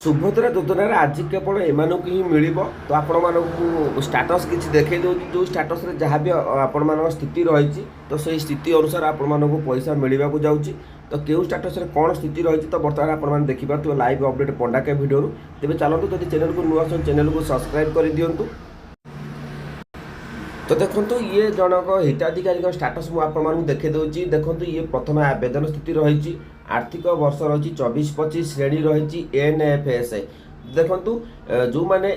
सुभद्रा योजन आज केवल एमानू ही मिल तो आपण स्टाटस किसी देखई दे जो स्टाटस जहाँ भी आपण स्थिति रही तो से स्थिति अनुसार आपण पैसा मिलवा जाऊँगी तो क्यों स्टाटस कौन स्थिति रही तो बर्तमान आपने देखिपे लाइव अपडेट पंडा के भिडियो तेज चलते जब चैनल को नुआ चैनल को सब्सक्राइब कर दिंतु। तो देखो ये जनक हिताधिकारी स्टाटस मुझे देखे दूसरी देखो ये प्रथम आवेदन स्थिति रही आर्थिक वर्ष रही 24-25 श्रेणी रही एनएफएस देखु जो मैंने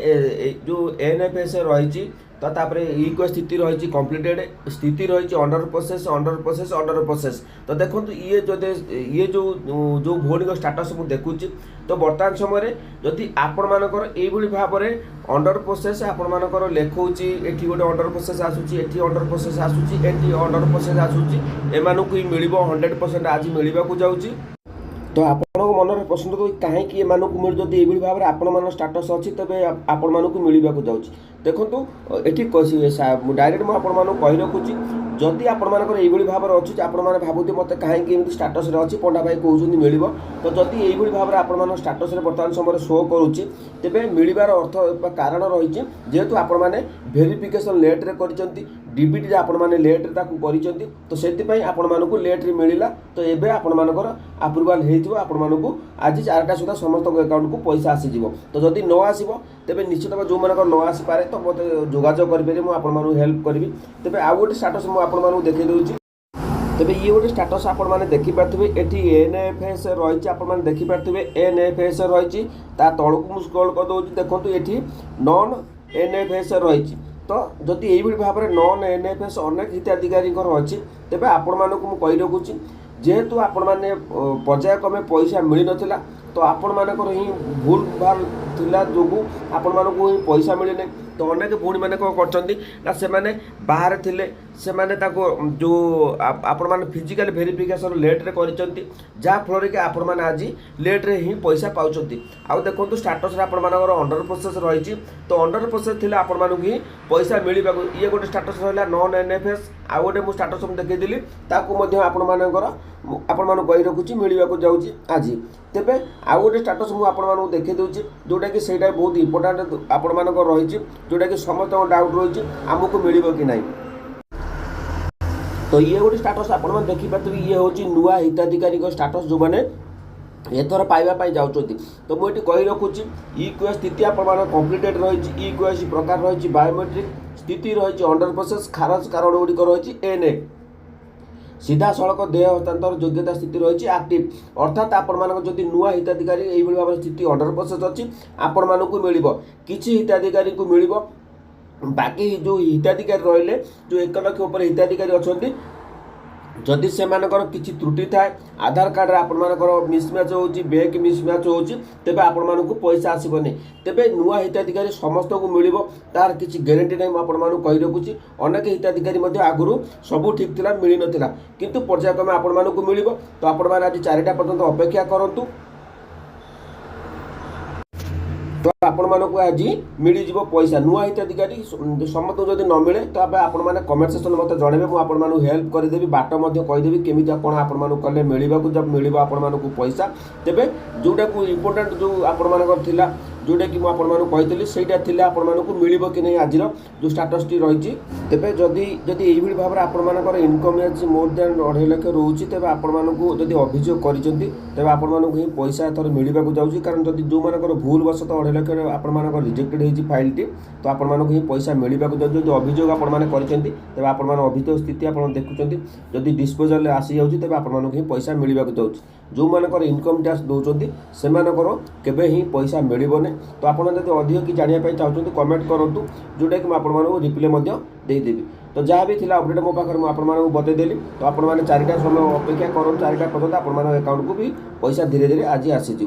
जो एनएफएस रही तो तापर इको स्थिति रही कम्प्लीटेड स्थिति रही अंडर प्रोसेस तो देखो ये जो जो भौणी स्टाटस मुझे देखुची तो बर्तमान समय जदि आपण मानकर ये भाव में अंडर प्रोसेस आपण मानकर लिखुची एटी गोटे अंडर प्रोसेस आसूची एटी अंडर प्रोसेस आसूची एटी अंडर प्रोसेस आसूची एमानकु ही मिलिबो 100% आज मिलवा जाऊँगी। तो आपण मन प्रश्न तो कहीं मिल जदि ये भाव में आपण स्टाटस अच्छी तेज आपण मानक मिलवा जाऊँगी। देखो ये डायरेक्ट मुझे कही रखुची जदि आपण भाव में अच्छी आपण मैंने भावुथे मत कहीं स्टाटस अच्छी पंडा भाई कहते मिल तो जदि ये भाव में आपण स्टाटस बर्तमान समय शो करुच्ची तेरे मिलबार अर्थ कारण रही जेहेतु आपण मैंने भेरिफिकेसन लेट्रे कर डीबीटी आपण मैंने लेट्रे कर तो से आपण लेट्रे मिलला तो ये आपण मानकर अप्रुवाल हो आज 4टा सुधा समस्त अकाउंट को पैसा आसीज तो जदि न आसो तेज निश्चित भाव जो मानक न आसीपे तो मत जोगाजोग करेंगे मुझे हेल्प करी तेज आउ गोटे स्टाटस मुझे देखे दूसरी तेज ये गोटे स्टाटस आपने देखिपे ये एनएफएस रही आपने देखिपे एनएफएस रही तलक मुझे स्क्रॉल कर दूसरी देखो ये नॉन एनएफएस रही तो जदि ये भाव में नॉन एनएफएस अनेक हिताधिकारी अच्छी तेज आपण मानक मुझे रखुची जेहेतु आपण मैंने पर्यायक्रमे पैसा मिल नाला तो आपण मानकर ही भूल भाल थिला जोगु आपण मानक ही पैसा मिलने तो अनेक भूणी मैंने कौन कर बाहर थिले से जो आपण मैंने फिजिकल भेरिफिकेसन लेट्रे कर जहाँ फल कि आपण मैंने आज लेट्रे ही पैसा पाँच आउ देखो स्टाटस आपण मानकर अंडर प्रोसेस रही तो अंडर प्रोसेस थी आपण मानक ही पैसा मिलवा ये गोटे स्टाटस रहा नॉन एनएफएस आउ गोटे मुझे स्टाटस देखी आपण मानकर आपण मानक कही रखुची मिलवा जाऊँगी आज तेरे आउ गोटे स्टाटस मुझे देखे दूसरी जोटा कि सहीटा बहुत इंपोर्टाट आपण मानक रही जोटा कि समस्त डाउट रही आमको मिल कि ना तो ये गोटे स्टाटस आपण देखिपे ये हूँ नुआ हिताधिकारी स्टाटस जो मैंने एथर पाइबापी जाऊँच तो मुझे कही रखुची इक्यू स्थिति आप कम्प्लीटेड रही इक्यू प्रकार रही बायोमेट्रिक स्थिति रही अंडर प्रोसेस खारज कारण गुड़िक रही एनए सीधा सड़क देह हस्तांतर योग्यता स्थिति रही एक्टिव अर्थात आपण मानक जदि नुआ हिताधिकारी यही भाव स्थिति अंडर प्रोसेस अच्छी आपण मानक मिल किसी हिताधिकारी को मिल बाकी जो हिताधिकारी रहिले जो 1 लाख ऊपर हिताधिकारी अच्छा जदि से किसी त्रुटि थाए आधार कार्ड आपण मानकर मिसमैच हो बैंक मिसमैच हो तेज आपण मानक पैसा आसबनी तेरे नुआ हिताधिकारी समस्त को मिल तार किसी ग्यारंटी नहीं आपण मानक कही रखुची अनेक हिताधिकारी आगुरी सब ठीक था मिल नाला किंतु पर्यायक्रमे आपण मानक मिल तो आपण मैंने आज 4टा पर्यंत अपेक्षा करूँ तो आपण मानक आज मिल पैसा नुआ हिताधिकारी समस्त जब न मिले तो आपण मैंने कमेंट सेक्शन मत जनइबे मुझे हेल्प करदेवी बाट कहीदेवी केमी कौन आपण कले मिलवा जब मिल आपण मानक पैसा तेरे जोटा को इम्पोर्टाट जो आपण मानक थिला जोटा कि मुझे सहीटा थी आपण मानक मिल कि नहीं आज जो स्टाटस टी रही तेरे जदि जदि ये भाव में आपण मानकर इनकम आज मोर देन 2.5 लाख रोचे तेज आपण मानक जदि अभियोग कर आपण मानक ही पैसा एथर मिलवा जाऊँगी कारण जदि जो मानकर भूल वशत 2.5 लाख आपण मानक रिजेक्टेड हो फाइल टी तो आपण मानक ही पैसा मिलवा जाऊँगी जो अभियोग आपण मैंने तेज आपण मैंने अभियोग स्थिति आप देखुं जदि डिस्पोजल आसी जाऊँगी तेज आपण मानक ही पैसा मिलवा जाऊँगी जो मानकर इनकम टैक्स दौरान से केवे ही पैसा मिलने तो आपड़ जब अधिक कि जानापी चाहते कमेंट करूँ जोटा कि मुझे रिप्ले देदेवी तो जहाँ भी थिला अपडेट मो पाखे मुझे बतईदेली तो आप 4टा समय अपेक्षा करूँ 4टा पर्यटन आपण अकाउंट को भी पैसा धीरे धीरे आज आसीज।